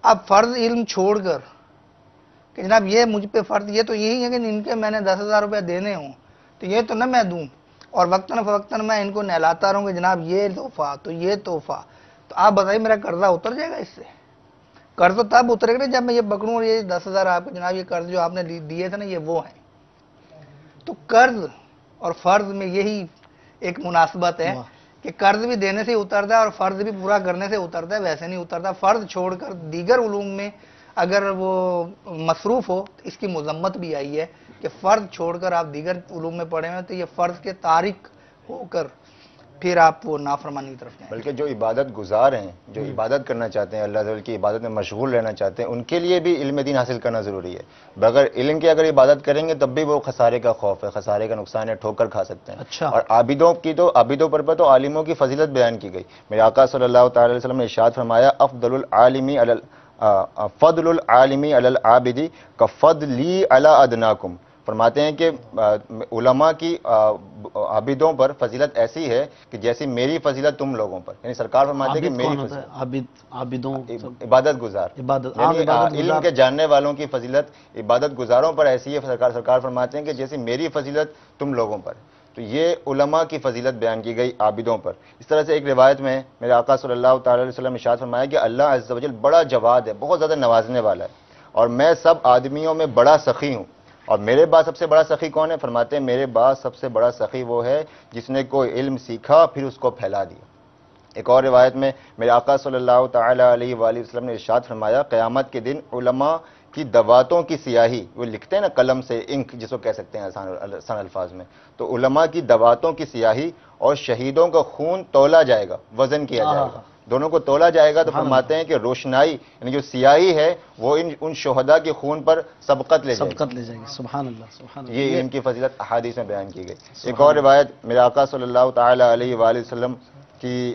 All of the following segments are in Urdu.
اب فرض علم چھوڑ کر کہ جناب یہ مجھ پہ فرض یہ تو یہی ہے کہ ان کے میں نے 10,000 روپے دینے ہوں تو یہ تو نہ میں دوں، اور وقتاً فوقتاً میں ان کو نہلاتا رہوں کہ جناب یہ تحفہ تو یہ تحفہ، تو آپ بتائیے میرا قرضہ اتر جائے گا اس سے؟ قرض تو تب اترے گا جب میں یہ پکڑوں اور یہ 10,000 آپ کو جناب یہ قرض جو آپ نے دیے تھے نا یہ وہ ہیں۔ تو قرض اور فرض میں یہی ایک مناسبت ہے کہ قرض بھی دینے سے اترتا ہے اور فرض بھی پورا کرنے سے اترتا ہے، ویسے نہیں اترتا۔ فرض چھوڑ کر دیگر علوم میں اگر وہ مصروف ہو تو اس کی مذمت بھی آئی ہے کہ فرض چھوڑ کر آپ دیگر علوم میں پڑھے ہوئے تو یہ فرض کے تارک ہو کر پھر آپ وہ نافرمانی کی طرف جائیں۔ بلکہ جو عبادت گزار ہیں، جو عبادت کرنا چاہتے ہیں، اللہ تعالی کی عبادت میں مشغول رہنا چاہتے ہیں، ان کے لیے بھی علم دین حاصل کرنا ضروری ہے۔ بغیر علم کے اگر عبادت کریں گے تب بھی وہ خسارے کا خوف ہے، خسارے کا نقصان ہے، ٹھوکر کھا سکتے ہیں۔ اچھا، اور عابدوں پر تو عالموں کی فضیلت بیان کی گئی۔ میرے آقا صلی اللہ تعالی علیہ وسلم نے ارشاد فرمایا فضل العالمی علی العابدی کفضلی علی ادناکم، فرماتے ہیں کہ علماء کی عابدوں پر فضیلت ایسی ہے کہ جیسی میری فضیلت تم لوگوں پر، یعنی سرکار فرماتے ہیں کہ میری عابدوں عبادت گزار، یعنی علم کے جاننے والوں کی فضیلت عبادت گزاروں پر ایسی ہے، سرکار فرماتے ہیں کہ جیسی میری فضیلت تم لوگوں پر۔ تو یہ علماء کی فضیلت بیان کی گئی عابدوں پر۔ اس طرح سے ایک روایت میں میرے آقا صلی اللہ تعالی علیہ وسلم نے ارشاد فرمایا کہ اللہ عز و جل بڑا جواد ہے، بہت زیادہ نوازنے والا ہے، اور میں سب آدمیوں میں بڑا سخی ہوں۔ اور میرے بعد سب سے بڑا سخی کون ہے؟ فرماتے ہیں میرے بعد سب سے بڑا سخی وہ ہے جس نے کوئی علم سیکھا پھر اس کو پھیلا دیا۔ ایک اور روایت میں میرے آقا صلی اللہ تعالی علیہ وآلہ وسلم نے ارشاد فرمایا قیامت کے دن علماء کی دواتوں کی سیاہی، وہ لکھتے ہیں نا قلم سے، انک جس کو کہہ سکتے ہیں آسان الفاظ میں، تو علماء کی دواتوں کی سیاہی اور شہیدوں کا خون تولا جائے گا، وزن کیا جائے گا، دونوں کو تولا جائے گا۔ تو فرماتے ہیں کہ روشنائی یعنی جو سیاہی ہے وہ ان شہداء کے خون پر سبقت لے جائے گی۔ سبحان اللہ، سبحان اللہ، یہ ان کی فضیلت احادیث میں بیان کی گئی۔ ایک اور روایت میرے آقا صلی اللہ تعالی علیہ وآلہ وسلم کی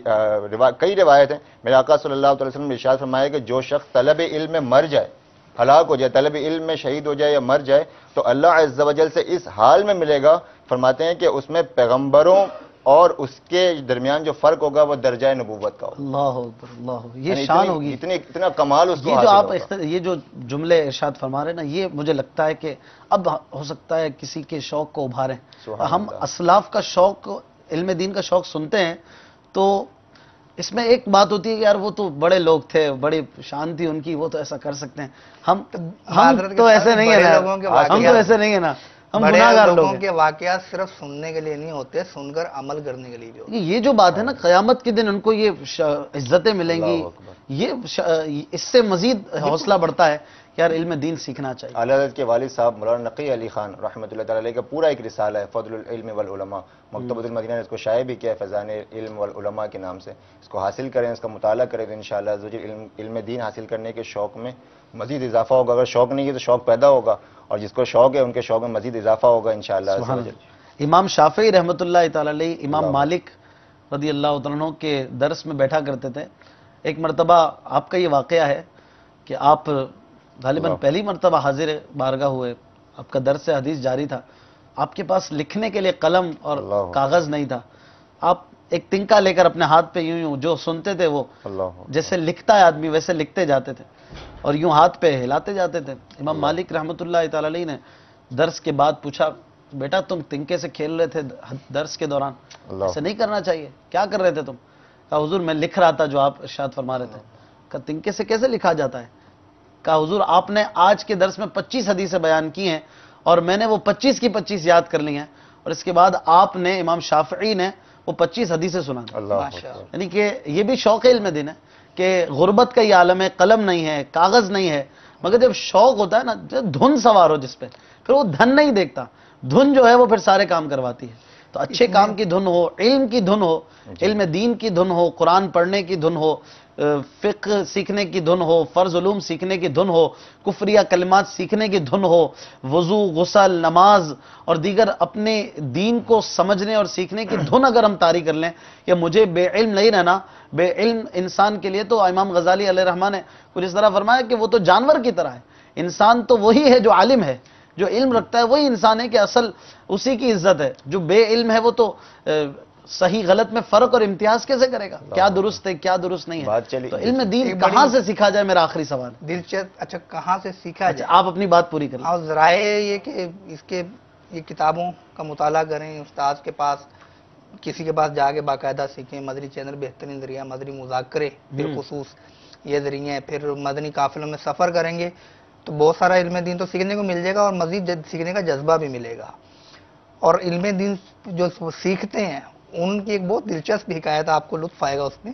کئی روایت ہیں، میرے آقا صلی اللہ تعالی وسلم نے ارشاد فرمایا کہ جو شخص طلب علم میں مر جائے، ہلاک ہو جائے، طلب علم میں شہید ہو جائے یا مر جائے، تو اللہ عز و جل سے اس حال میں ملے گا، فرماتے ہیں کہ اس میں پیغمبروں اور اس کے درمیان جو فرق ہوگا وہ درجہ نبوت کا ہوگا۔ اللہ اکبر، اللہ، یہ شان ہوگی، اتنا کمال اس کو یہ جو حاصل آپ ہوگا۔ یہ جو جملے ارشاد فرما رہے ہیں نا، یہ مجھے لگتا ہے کہ اب ہو سکتا ہے کسی کے شوق کو ابھاریں۔ ہم اسلاف کا شوق، علم دین کا شوق سنتے ہیں تو اس میں ایک بات ہوتی ہے کہ یار وہ تو بڑے لوگ تھے، بڑی شان تھی ان کی، وہ تو ایسا کر سکتے ہیں، ہم تو ایسے نہیں ہے نا، ہم تو ایسے نہیں ہے نا، ہم گناہگار لوگ ہیں۔ کے واقعات صرف سننے کے لیے نہیں ہوتے، سن کر عمل کرنے کے لیے بھی ہوتے۔ یہ جو بات ہے نا، قیامت کے دن ان کو یہ عزتیں ملیں گی، یہ اس سے مزید حوصلہ بڑھتا ہے کہ یار علم دین سیکھنا چاہیے۔ اعلیٰ حضرت کے والد صاحب مولانا نقی علی خان رحمۃ اللہ تعالی علیہ کا پورا ایک رسالہ ہے فضل العلم والعلماء، مکتبۃ المدینہ نے اس کو شائع بھی کیا ہے فیضان علم والعلماء کے نام سے۔ اس کو حاصل کریں، اس کا مطالعہ کریں تو انشاءاللہ علم دین حاصل کرنے کے شوق میں مزید اضافہ ہوگا۔ اگر شوق نہیں ہے تو شوق پیدا ہوگا، اور جس کو شوق ہے ان کے شوق میں مزید اضافہ ہوگا انشاءاللہ۔ امام شافعی رحمۃ اللہ تعالی علیہ امام مالک رضی اللہ تعالیٰ عنہ کے درس میں بیٹھا کرتے تھے۔ ایک مرتبہ آپ کا یہ واقعہ ہے کہ آپ غالباً پہلی مرتبہ حاضر بارگاہ ہوئے، آپ کا درس حدیث جاری تھا، آپ کے پاس لکھنے کے لیے قلم اور کاغذ نہیں تھا، آپ ایک تنکا لے کر اپنے ہاتھ پہ یوں جو سنتے تھے وہ جیسے لکھتا ہے آدمی ویسے لکھتے جاتے تھے اور یوں ہاتھ پہ ہلاتے جاتے تھے۔ امام مالک رحمۃ اللہ تعالی علیہ نے درس کے بعد پوچھا، بیٹا تم تنکے سے کھیل رہے تھے درس کے دوران، ایسے نہیں کرنا چاہیے، کیا کر رہے تھے تم؟ کہا حضور میں لکھ رہا تھا جو آپ ارشاد فرما رہے تھے۔ کہا تنکے سے کیسے لکھا جاتا ہے؟ کہا حضور آپ نے آج کے درس میں 25 حدیثیں بیان کی ہیں اور میں نے وہ 25 کی 25 یاد کر لی ہیں، اور اس کے بعد آپ نے امام شافعی نے وہ 25 حدیثیں سنا دی۔ یعنی کہ یہ بھی شوق علم دین ہے کہ غربت کا یہ عالم ہے، قلم نہیں ہے، کاغذ نہیں ہے، مگر جب شوق ہوتا ہے نا، دھن سوار ہو جس پہ، پھر وہ دھن نہیں دیکھتا، دھن جو ہے وہ پھر سارے کام کرواتی ہے۔ تو اچھے کام کی دھن ہو، علم کی دھن ہو، علم دین کی دھن ہو، قرآن پڑھنے کی دھن ہو، فقہ سیکھنے کی دھن ہو، فرض علوم سیکھنے کی دھن ہو، کفریہ کلمات سیکھنے کی دھن ہو، وضو، غسل، نماز اور دیگر اپنے دین کو سمجھنے اور سیکھنے کی دھن اگر ہم طاری کر لیں کہ مجھے بے علم نہیں رہنا، بے علم انسان کے لیے تو امام غزالی علیہ الرحمہ نے کچھ اس طرح فرمایا کہ وہ تو جانور کی طرح ہے، انسان تو وہی ہے جو عالم ہے، جو علم رکھتا ہے وہی انسان ہے کہ اصل اسی کی عزت ہے، جو بے علم ہے وہ تو صحیح غلط میں فرق اور امتیاز کیسے کرے گا؟ کیا درست ہے کیا درست نہیں ہے؟ تو علم دین کہاں سے سیکھا جائے، میرا آخری سوال ہے۔ دلچسپ، اچھا کہاں سے سیکھا جائے؟ آپ اپنی بات پوری کریں۔ اور ذرائع یہ کہ اس کے یہ کتابوں کا مطالعہ کریں، استاد کے پاس کسی کے پاس جا کے باقاعدہ سیکھیں۔ مدنی چینل بہترین ذریعہ، مدنی مذاکرے بالخصوص یہ ذریعے ہیں۔ پھر مدنی قافلوں میں سفر کریں گے تو بہت سارا علم دین تو سیکھنے کو مل جائے گا، اور مزید سیکھنے کا جذبہ بھی ملے گا۔ اور علم دین جو سیکھتے ہیں ان کی ایک بہت دلچسپ حکایت، آپ کو لطف آئے گا اس میں،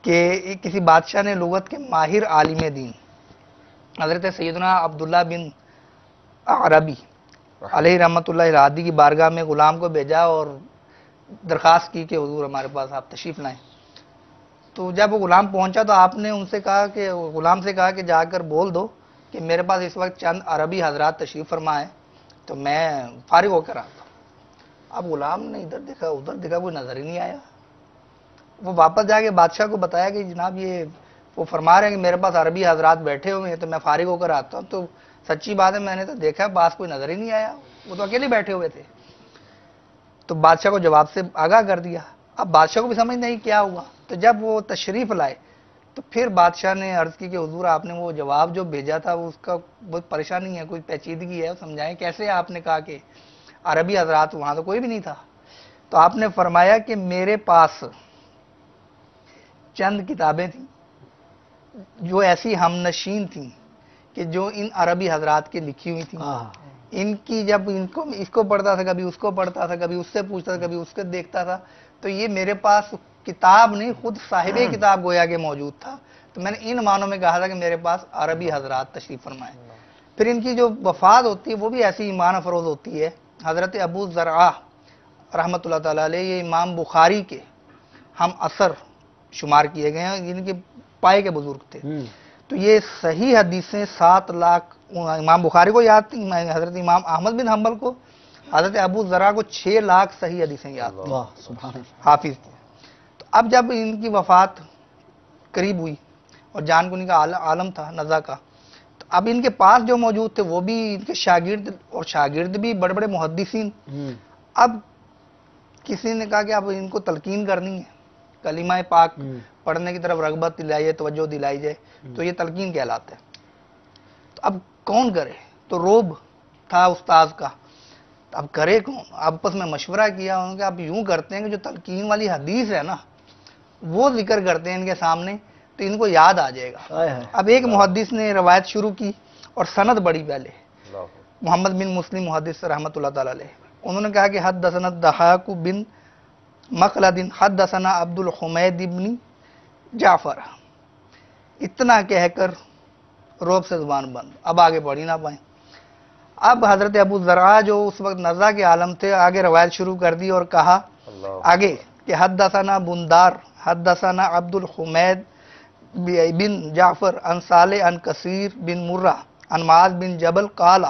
کہ کسی بادشاہ نے لغت کے ماہر عالم دین حضرت سیدنا عبداللہ بن عربی علیہ رحمۃ اللہ الہادی کی بارگاہ میں غلام کو بھیجا اور درخواست کی کہ حضور ہمارے پاس آپ تشریف لائیں۔ تو جب وہ غلام پہنچا تو آپ نے ان سے کہا کہ غلام سے کہا کہ جا کر بول دو کہ میرے پاس اس وقت چند عربی حضرات تشریف فرما ہے تو میں فارغ ہو کر آتا ہوں۔ اب غلام نے ادھر دیکھا ادھر دیکھا، کوئی نظر ہی نہیں آیا۔ وہ واپس جا کے بادشاہ کو بتایا کہ جناب یہ وہ فرما رہے ہیں کہ میرے پاس عربی حضرات بیٹھے ہوئے ہیں تو میں فارغ ہو کر آتا ہوں۔ تو سچی بات ہے میں نے تو دیکھا پاس کوئی نظر ہی نہیں آیا، وہ تو اکیلے بیٹھے ہوئے تھے۔ تو بادشاہ کو جواب سے آگاہ کر دیا۔ اب بادشاہ کو بھی سمجھ نہیں کیا ہوا، تو جب وہ تشریف لائے تو پھر بادشاہ نے عرض کی کہ حضور آپ نے وہ جواب جو بھیجا تھا وہ اس کا بہت پریشانی ہے، کوئی پیچیدگی ہے، سمجھائیں کیسے آپ نے کہا کہ عربی حضرات، وہاں تو کوئی بھی نہیں تھا۔ تو آپ نے فرمایا کہ میرے پاس چند کتابیں تھیں جو ایسی ہم نشین تھیں کہ جو ان عربی حضرات کی لکھی ہوئی تھیں۔ ان کی جب اس کو پڑھتا تھا، کبھی اس کو پڑھتا تھا، کبھی اس سے پوچھتا تھا، کبھی اس کو دیکھتا تھا، تو یہ میرے پاس کتاب نہیں خود صاحب کتاب گویا کہ موجود تھا۔ تو میں نے ان معنوں میں کہا تھا کہ میرے پاس عربی حضرات تشریف فرمائے۔ پھر ان کی جو وفات ہوتی ہے وہ بھی ایسی ایمان افروز ہوتی ہے۔ حضرت ابو زرعہ رحمۃ اللہ تعالی علیہ یہ امام بخاری کے ہم اثر شمار کیے گئے ہیں، جن کے پائے کے بزرگ تھے۔ تو یہ صحیح حدیثیں 7 لاکھ امام بخاری کو یاد تھی، حضرت امام احمد بن حنبل کو، حضرت ابو زرعہ کو 6 لاکھ صحیح حدیثیں یاد تھیں، حافظ تھے۔ تو اب جب ان کی وفات قریب ہوئی اور جان کنی کا عالم تھا نزا کا، تو اب ان کے پاس جو موجود تھے وہ بھی ان کے شاگرد، اور شاگرد بھی بڑے بڑے محدثین۔ اب کسی نے کہا کہ اب ان کو تلقین کرنی ہے، کلمہ پاک پڑھنے کی طرف رغبت دلائی جائے، توجہ دلائی جائے، تو یہ تلقین کہلاتا ہے۔ تو اب کون کرے؟ تو روب تھا استاذ کا، اب کرے کون؟ آپس میں مشورہ کیا انہوں نے کہ اب یوں کرتے ہیں کہ جو تلقین والی حدیث ہے نا وہ ذکر کرتے ہیں ان کے سامنے تو ان کو یاد آ جائے گا۔ اب ایک محدث نے روایت شروع کی اور سند بڑی پہلے، محمد بن مسلم محدث رحمۃ اللہ تعالی علیہ، انہوں نے کہا کہ حدثنا الضحاک بن مخلد حدثنا عبد الحمید بن جعفر، اتنا کہہ کر روب سے زبان بند، اب آگے بڑھ ہی نہ پائیں۔ اب حضرت ابو زرعہ جو اس وقت نزا کے عالم تھے آگے روایت شروع کر دی اور کہا آگے کہ حدثنا بندار حدثنا عبد الحمید بن جعفر عن صالح عن کثیر بن مرہ عن معاذ بن جبل قال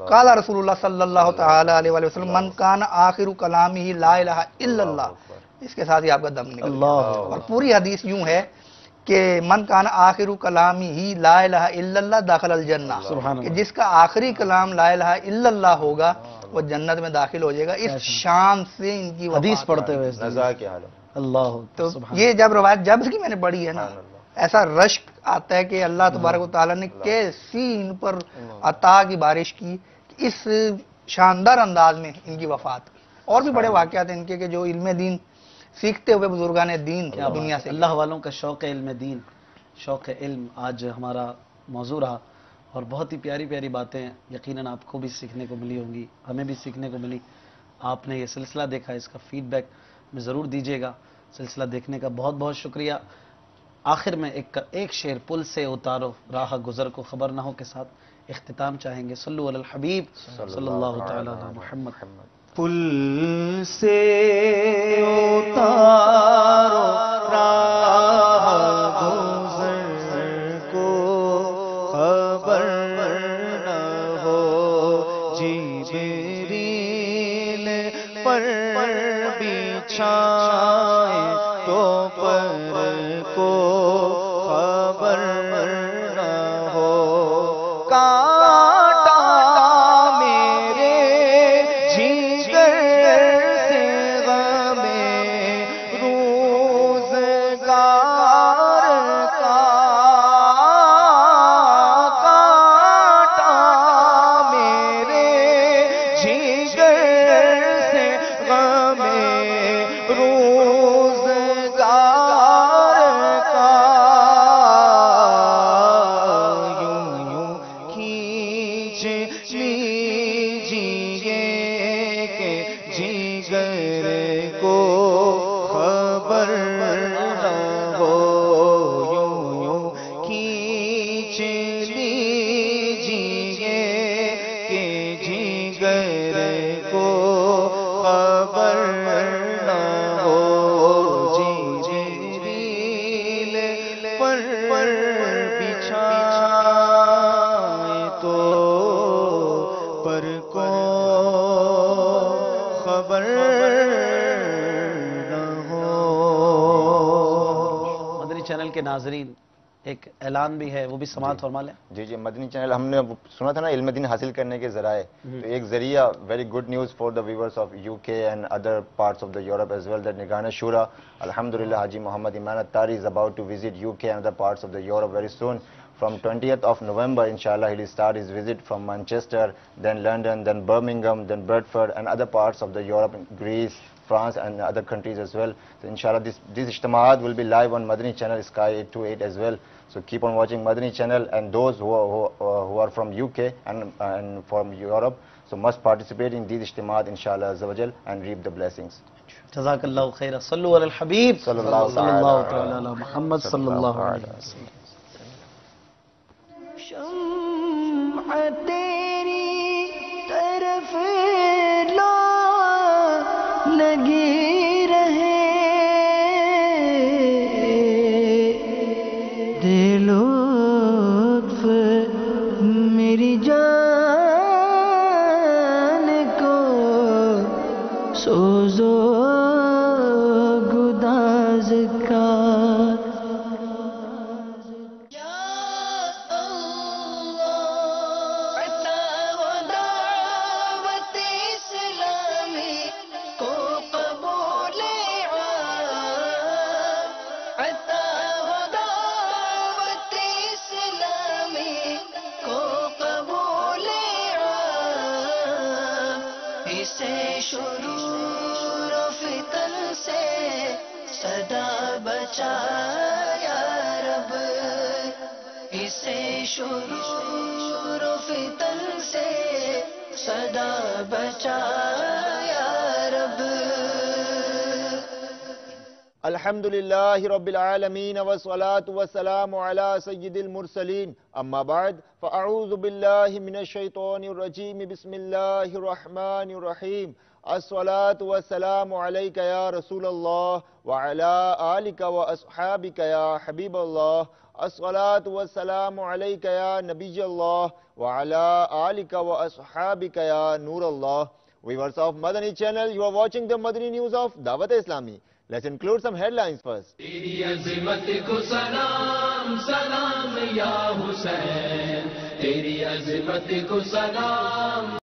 قال رسول اللہ صلی اللہ تعالی علیہ وآلہ وسلم من کان آخر کلامہ لا الہ الا اللہ، اس کے ساتھ ہی آپ کا دم نکل گیا۔ اور پوری حدیث یوں ہے کہ من کان آخر کلامہ لا الہ الا اللہ داخل الجنہ، کہ جس کا آخری کلام لا الہ الا اللہ ہوگا وہ جنت میں داخل ہو جائے گا۔ اس شان سے ان کی حدیث پڑھتے ہوئے نزا کے عالم۔ اللہ، تو یہ جب روایت جب کی میں نے پڑھی ہے نا، ایسا رشک آتا ہے کہ اللہ تبارک و تعالیٰ نے کیسی ان پر عطا کی بارش کی کہ اس شاندار انداز میں ان کی وفات۔ اور بھی بڑے واقعات ہیں ان کے کہ جو علم دین سیکھتے ہوئے بزرگان دین دنیا سے، اللہ والوں کا شوق علم دین، شوق علم آج ہمارا موضوع رہا، اور بہت ہی پیاری پیاری باتیں یقیناً آپ کو بھی سیکھنے کو ملی ہوں گی، ہمیں بھی سیکھنے کو ملی۔ آپ نے یہ سلسلہ دیکھا، اس کا فیڈ بیک میں ضرور دیجیے گا۔ سلسلہ دیکھنے کا بہت بہت شکریہ۔ آخر میں ایک شعر پل سے اتارو راہ گزر کو خبر نہ ہو کے ساتھ اختتام چاہیں گے۔ صلو علی الحبیب صلی اللہ تعالی علی محمد۔ پل سے اتارو راہ گزر کو خبر نہ ہو، جبریل پر بچھائے تو پر کو خبر نہ ہو، کانٹا میرے جگر سے غمِ لیجیے کہ جگر کو خبر نہ ہو، جبریل پر بچھائے تو پر کو خبر نہ ہو۔ مدنی چینل کے ناظرین، ایک اعلان بھی ہے، وہ بھی سماعت فرما لیں۔ جی مدنی چینل ہم نے سنا تھا نا علم دین حاصل کرنے کے ذرائع، تو ایک ذریعہ very good news for the viewers of UK and other parts of the Europe as well, that نگران شورا الحمدللہ Haji Muhammad Iman Attari is about to visit UK and other parts of the Europe very soon. From 20th of November, inshallah, he will start his visit from Manchester, then London, then Birmingham, then Bradford, and other parts of the Europe, Greece, France, and other countries as well. So, inshallah, these ijtimaat will be live on Madani channel Sky 828 as well. So, keep on watching Madani channel, and those who are from UK and from Europe, so must participate in these ijtimaat, inshallah, azza wa jal, and reap the blessings. جزاک اللہ خیر، صلو علی الحبیب صلی اللہ تعالی علی محمد صلی اللہ علیہ وسلم۔ شمع تیری طرف لا لگی رہے، دے لطف میری جان کو سوزو گداز کا۔ اسے شرور و فتن سے صدا بچا یا رب، اسے شرور و فتن سے صدا بچا یا رب۔ الحمدللہ رب العالمین والصلاة والسلام علی سید المرسلین، اما بعد فاعوذ باللہ من الشیطان الرجیم، بسم اللہ الرحمن الرحیم۔ الصلاة والسلام علیک یا رسول اللہ وعلی آلک واصحابک یا حبیب اللہ۔ الصلاة والسلام علیک یا نبی اللہ وعلی آلک واصحابک یا نور اللہ۔ Viewers of Madani channel, you are watching the Madani news of Dawat Islami. Let's include some headlines first. تیری عظمت کو سلام سلام یا حسین، تیری عظمت کو سلام